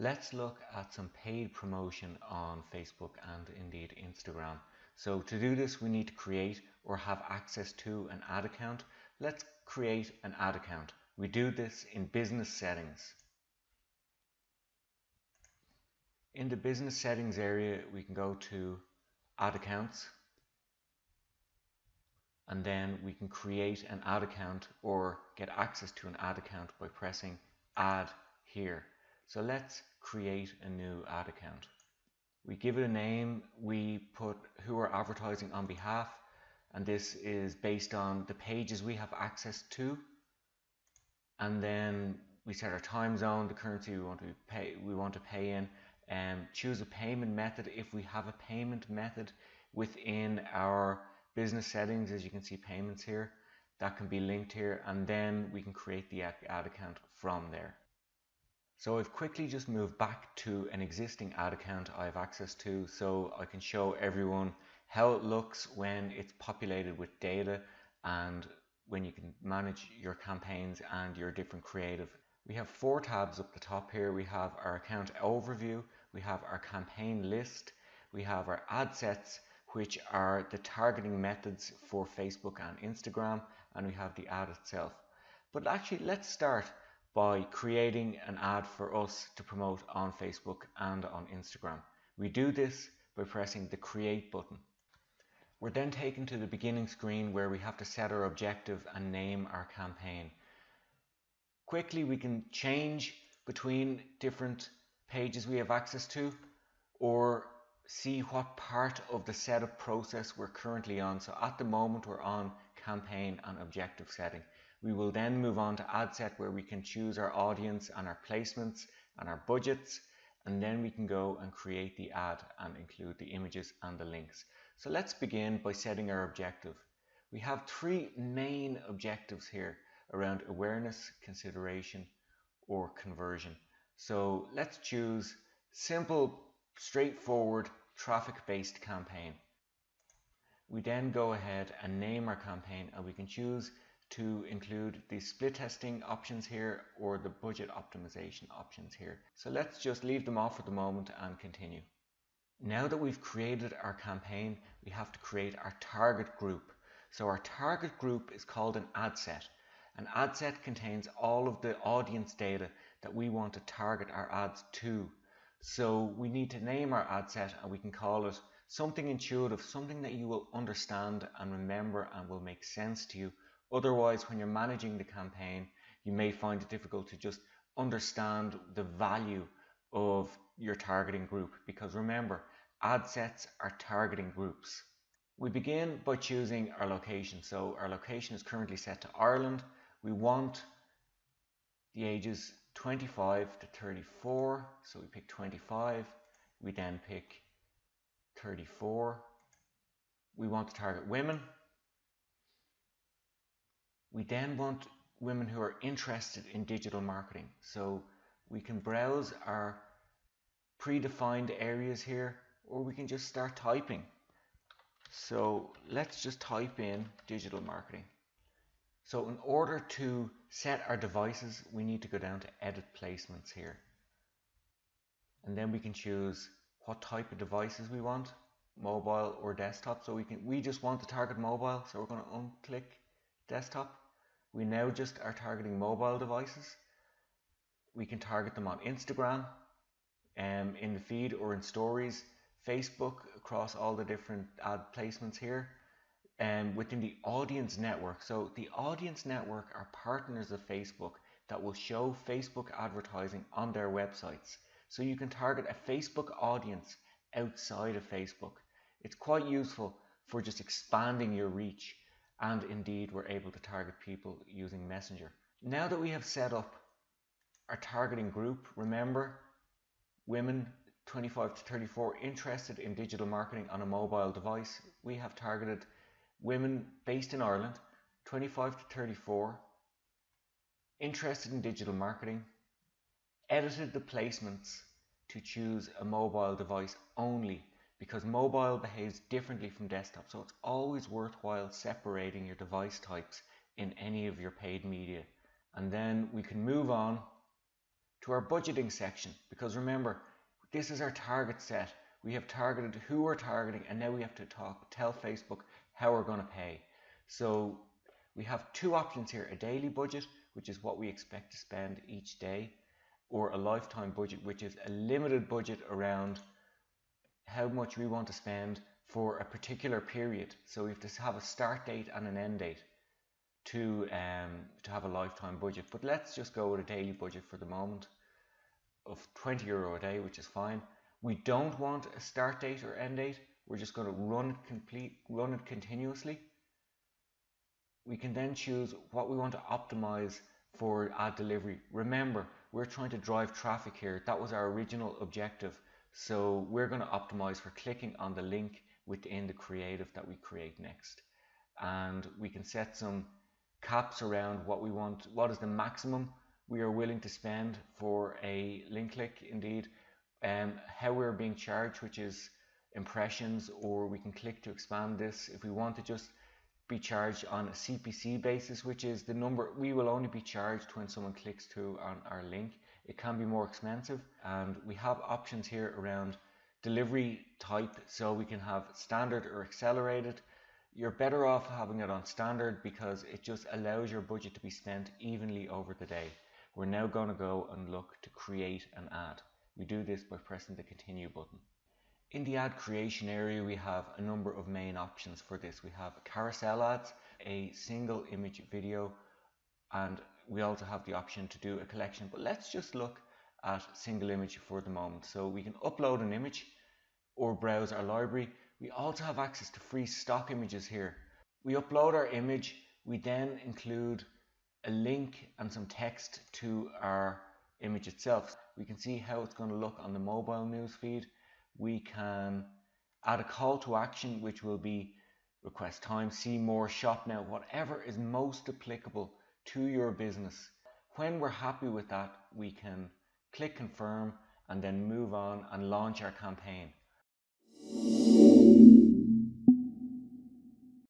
Let's look at some paid promotion on Facebook and indeed Instagram. So to do this, we need to create or have access to an ad account. Let's create an ad account. We do this in business settings. In the business settings area, we can go to ad accounts, and then we can create an ad account or get access to an ad account by pressing add here. So let's create a new ad account. We give it a name, we put who we're advertising on behalf, and this is based on the pages we have access to. And then we set our time zone, the currency we want to pay in, and choose a payment method if we have a payment method within our business settings. As you can see, payments here, that can be linked here, and then we can create the ad account from there. So I've quickly just moved back to an existing ad account I have access to, so I can show everyone how it looks when it's populated with data and when you can manage your campaigns and your different creative. We have 4 tabs up the top here. We have our account overview, we have our campaign list, we have our ad sets, which are the targeting methods for Facebook and Instagram, and we have the ad itself. But actually, let's start by creating an ad for us to promote on Facebook and on Instagram. We do this by pressing the create button. We're then taken to the beginning screen where we have to set our objective and name our campaign. Quickly, we can change between different pages we have access to, or see what part of the setup process we're currently on. So at the moment we're on campaign and objective setting. We will then move on to ad set, where we can choose our audience and our placements and our budgets, and then we can go and create the ad and include the images and the links. So let's begin by setting our objective. We have 3 main objectives here around awareness, consideration, or conversion. So let's choose simple, straightforward, traffic-based campaign. We then go ahead and name our campaign, and we can choose to include the split testing options here or the budget optimization options here. So let's just leave them off for the moment and continue. Now that we've created our campaign, we have to create our target group. So our target group is called an ad set. An ad set contains all of the audience data that we want to target our ads to. So we need to name our ad set, and we can call it something intuitive, something that you will understand and remember and will make sense to you. Otherwise, when you're managing the campaign, you may find it difficult to just understand the value of your targeting group, because remember, ad sets are targeting groups. We begin by choosing our location. So our location is currently set to Ireland. We want the ages 25 to 34, so we pick 25. We then pick 34. We want to target women. We then want women who are interested in digital marketing. So we can browse our predefined areas here, or we can just start typing. So let's just type in digital marketing. So in order to set our devices, we need to go down to edit placements here. And then we can choose what type of devices we want, mobile or desktop. So we just want to target mobile, so we're going to unclick desktop. We now just are targeting mobile devices. We can target them on Instagram, in the feed or in stories, Facebook, across all the different ad placements here, and within the audience network. So the audience network are partners of Facebook that will show Facebook advertising on their websites. So you can target a Facebook audience outside of Facebook. It's quite useful for just expanding your reach, and indeed we're able to target people using Messenger. Now that we have set up our targeting group, remember, women 25 to 34 interested in digital marketing on a mobile device. We have targeted women based in Ireland, 25 to 34, interested in digital marketing, edited the placements to choose a mobile device only, because mobile behaves differently from desktop. So it's always worthwhile separating your device types in any of your paid media. And then we can move on to our budgeting section, because remember, this is our target set. We have targeted who we're targeting, and now we have to tell Facebook how we're going to pay. So we have two options here: a daily budget, which is what we expect to spend each day, or a lifetime budget, which is a limited budget around how much we want to spend for a particular period. So we have to have a start date and an end date to have a lifetime budget. But let's just go with a daily budget for the moment of €20 a day, which is fine. We don't want a start date or end date. We're just going to run it continuously. We can then choose what we want to optimize for ad delivery. Remember, we're trying to drive traffic here. That was our original objective. So we're going to optimize for clicking on the link within the creative that we create next. And we can set some caps around what we want, what is the maximum we are willing to spend for a link click, indeed, how we're being charged, which is impressions, or we can click to expand this if we want to just be charged on a CPC basis, which is the number we will only be charged when someone clicks through on our link. It can be more expensive, and we have options here around delivery type, so we can have standard or accelerated. You're better off having it on standard because it just allows your budget to be spent evenly over the day. We're now going to go and look to create an ad. We do this by pressing the continue button. In the ad creation area, we have a number of main options for this. We have carousel ads, a single image video, and we also have the option to do a collection. But let's just look at single image for the moment. So we can upload an image or browse our library. We also have access to free stock images here. We upload our image, we then include a link and some text to our image itself. We can see how it's going to look on the mobile news feed. We can add a call to action, which will be request time, see more, shop now, whatever is most applicable to your business. When we're happy with that, we can click confirm and then move on and launch our campaign.